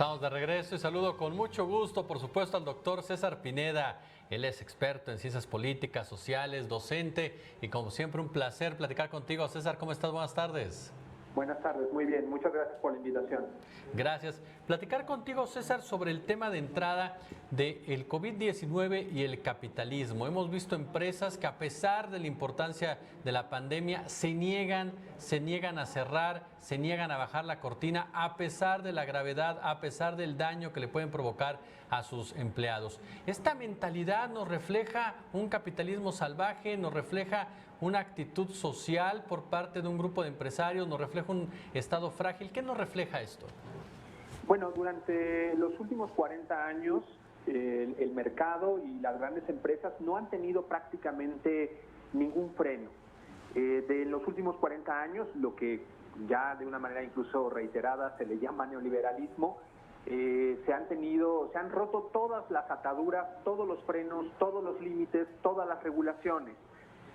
Estamos de regreso y saludo con mucho gusto, por supuesto, al doctor César Pineda. Él es experto en ciencias políticas, sociales, docente y como siempre un placer platicar contigo. César, ¿cómo estás? Buenas tardes. Buenas tardes, muy bien, muchas gracias por la invitación. Gracias. Platicar contigo, César, sobre el tema de entrada del COVID-19 y el capitalismo. Hemos visto empresas que a pesar de la importancia de la pandemia se niegan a cerrar, se niegan a bajar la cortina a pesar de la gravedad, a pesar del daño que le pueden provocar a sus empleados. Esta mentalidad nos refleja un capitalismo salvaje, nos refleja una actitud social por parte de un grupo de empresarios, nos refleja un Estado frágil. ¿Qué nos refleja esto? Bueno, durante los últimos 40 años, el mercado y las grandes empresas no han tenido prácticamente ningún freno. De los últimos 40 años, lo que ya de una manera incluso reiterada se le llama neoliberalismo, se han roto todas las ataduras, todos los frenos, todos los límites, todas las regulaciones.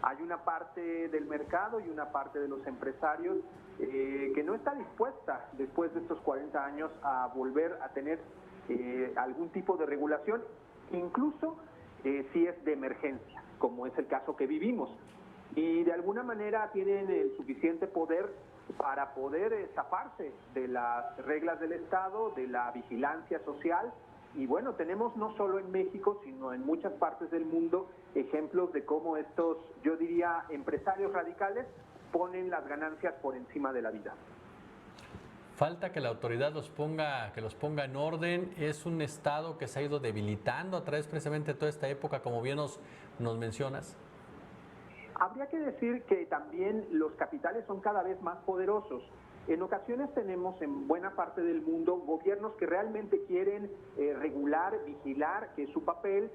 Hay una parte del mercado y una parte de los empresarios que no está dispuesta después de estos 40 años a volver a tener algún tipo de regulación, incluso si es de emergencia, como es el caso que vivimos. Y de alguna manera tienen el suficiente poder para poder zafarse de las reglas del Estado, de la vigilancia social. Y bueno, tenemos no solo en México, sino en muchas partes del mundo ejemplos de cómo estos, yo diría, empresarios radicales ponen las ganancias por encima de la vida. Falta que la autoridad los ponga en orden. Es un Estado que se ha ido debilitando a través precisamente de toda esta época, como bien nos mencionas. Habría que decir que también los capitales son cada vez más poderosos. En ocasiones tenemos en buena parte del mundo gobiernos que realmente quieren regular, vigilar, que es su papel,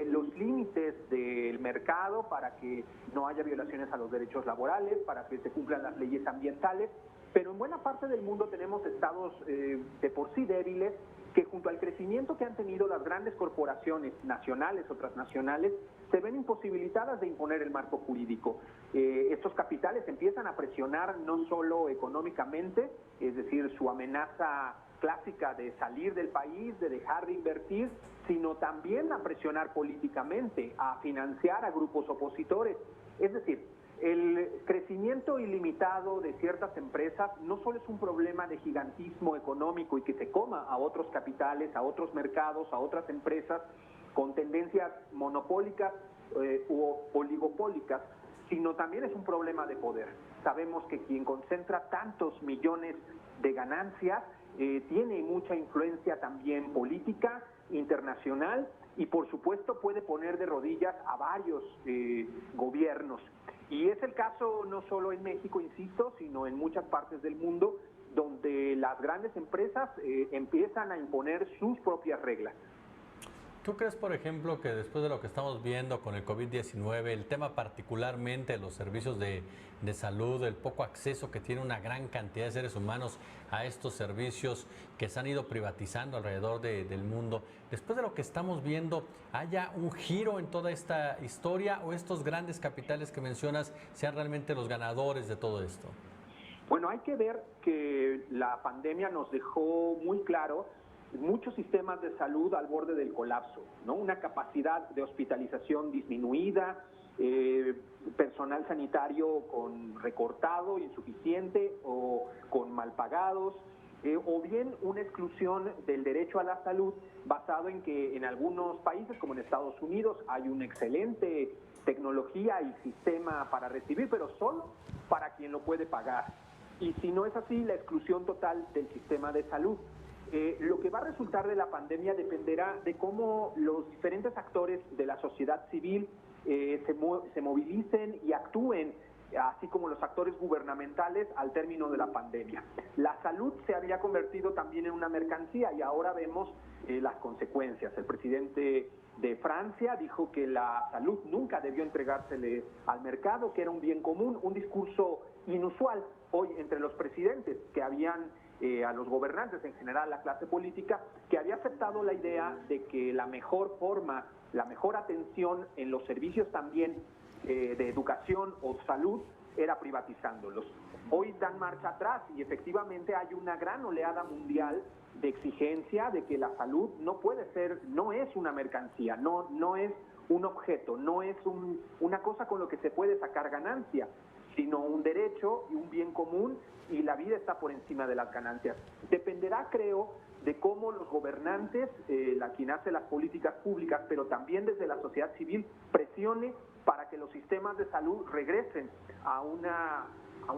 los límites del mercado para que no haya violaciones a los derechos laborales, para que se cumplan las leyes ambientales, pero en buena parte del mundo tenemos estados de por sí débiles que junto al crecimiento que han tenido las grandes corporaciones nacionales o transnacionales se ven imposibilitadas de imponer el marco jurídico. Estos capitales empiezan a presionar no solo económicamente, es decir, su amenaza clásica de salir del país, de dejar de invertir, sino también a presionar políticamente, a financiar a grupos opositores. Es decir, el crecimiento ilimitado de ciertas empresas no solo es un problema de gigantismo económico y que se coma a otros capitales, a otros mercados, a otras empresas con tendencias monopólicas u oligopólicas, sino también es un problema de poder. Sabemos que quien concentra tantos millones de ganancias tiene mucha influencia también política, internacional y por supuesto puede poner de rodillas a varios gobiernos. Y es el caso no solo en México, insisto, sino en muchas partes del mundo donde las grandes empresas empiezan a imponer sus propias reglas. ¿Tú crees, por ejemplo, que después de lo que estamos viendo con el COVID-19, el tema particularmente de los servicios de salud, el poco acceso que tiene una gran cantidad de seres humanos a estos servicios que se han ido privatizando alrededor del mundo, después de lo que estamos viendo, haya un giro en toda esta historia o estos grandes capitales que mencionas sean realmente los ganadores de todo esto? Bueno, hay que ver que la pandemia nos dejó muy claro muchos sistemas de salud al borde del colapso, ¿no? Una capacidad de hospitalización disminuida, personal sanitario con recortado, insuficiente o con mal pagados, o bien una exclusión del derecho a la salud basado en que en algunos países, como en Estados Unidos, hay una excelente tecnología y sistema para recibir, pero solo para quien lo puede pagar. Y si no es así, la exclusión total del sistema de salud. Lo que va a resultar de la pandemia dependerá de cómo los diferentes actores de la sociedad civil se movilicen y actúen, así como los actores gubernamentales al término de la pandemia. La salud se había convertido también en una mercancía y ahora vemos las consecuencias. El presidente de Francia dijo que la salud nunca debió entregársele al mercado, que era un bien común, un discurso inusual hoy entre los presidentes que habían a los gobernantes, en general la clase política, que había aceptado la idea de que la mejor forma, la mejor atención en los servicios también de educación o salud era privatizándolos. Hoy dan marcha atrás y efectivamente hay una gran oleada mundial de exigencia de que la salud no puede ser, no es una mercancía, no es un objeto, no es una cosa con lo que se puede sacar ganancia, sino un derecho y un bien común, y la vida está por encima de las ganancias. Dependerá, creo, de cómo los gobernantes, quien hace las políticas públicas, pero también desde la sociedad civil, presione para que los sistemas de salud regresen a un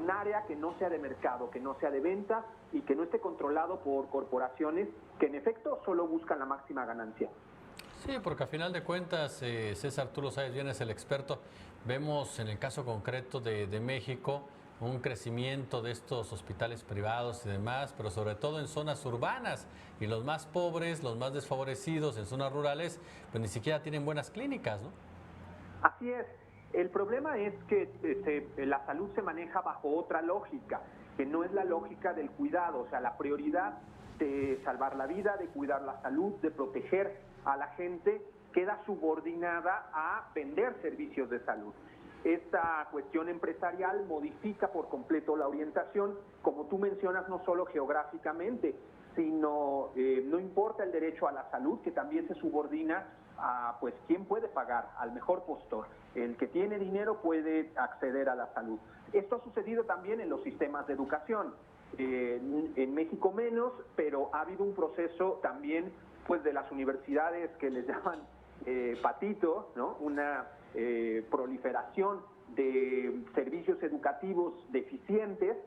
área que no sea de mercado, que no sea de venta y que no esté controlado por corporaciones que en efecto solo buscan la máxima ganancia. Sí, porque a final de cuentas, César, tú lo sabes bien, es el experto, vemos en el caso concreto de México un crecimiento de estos hospitales privados y demás, pero sobre todo en zonas urbanas, y los más pobres, los más desfavorecidos en zonas rurales, pues ni siquiera tienen buenas clínicas, ¿no? Así es. El problema es que la salud se maneja bajo otra lógica, que no es la lógica del cuidado, o sea, la prioridad de salvar la vida, de cuidar la salud, de proteger a la gente, queda subordinada a vender servicios de salud. Esta cuestión empresarial modifica por completo la orientación, como tú mencionas, no solo geográficamente, sino no importa el derecho a la salud, que también se subordina a pues quién puede pagar, al mejor postor. El que tiene dinero puede acceder a la salud. Esto ha sucedido también en los sistemas de educación. En México menos, pero ha habido un proceso también pues de las universidades que les llaman patito, ¿no? Una proliferación de servicios educativos deficientes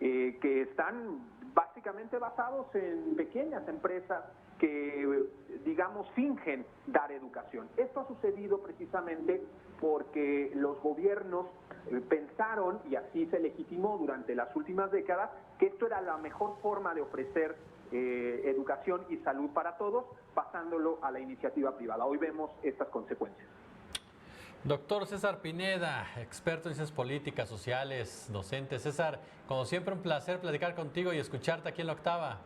que están básicamente basados en pequeñas empresas que, digamos, fingen dar educación. Esto ha sucedido precisamente porque los gobiernos pensaron, y así se legitimó durante las últimas décadas, que esto era la mejor forma de ofrecer educación y salud para todos, pasándolo a la iniciativa privada. Hoy vemos estas consecuencias. Doctor César Pineda, experto en ciencias políticas, sociales, docente. César, como siempre, un placer platicar contigo y escucharte aquí en La Octava.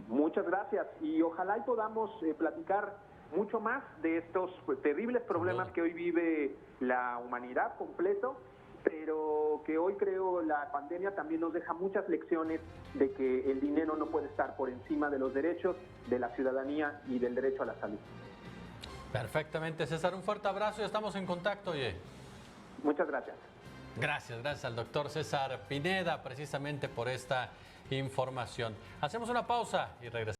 Muchas gracias, y ojalá y podamos platicar mucho más de estos terribles problemas que hoy vive la humanidad completo, pero que hoy creo la pandemia también nos deja muchas lecciones de que el dinero no puede estar por encima de los derechos de la ciudadanía y del derecho a la salud. Perfectamente, César, un fuerte abrazo y estamos en contacto, oye. Muchas gracias. Gracias al doctor César Pineda precisamente por esta información. Hacemos una pausa y regresamos.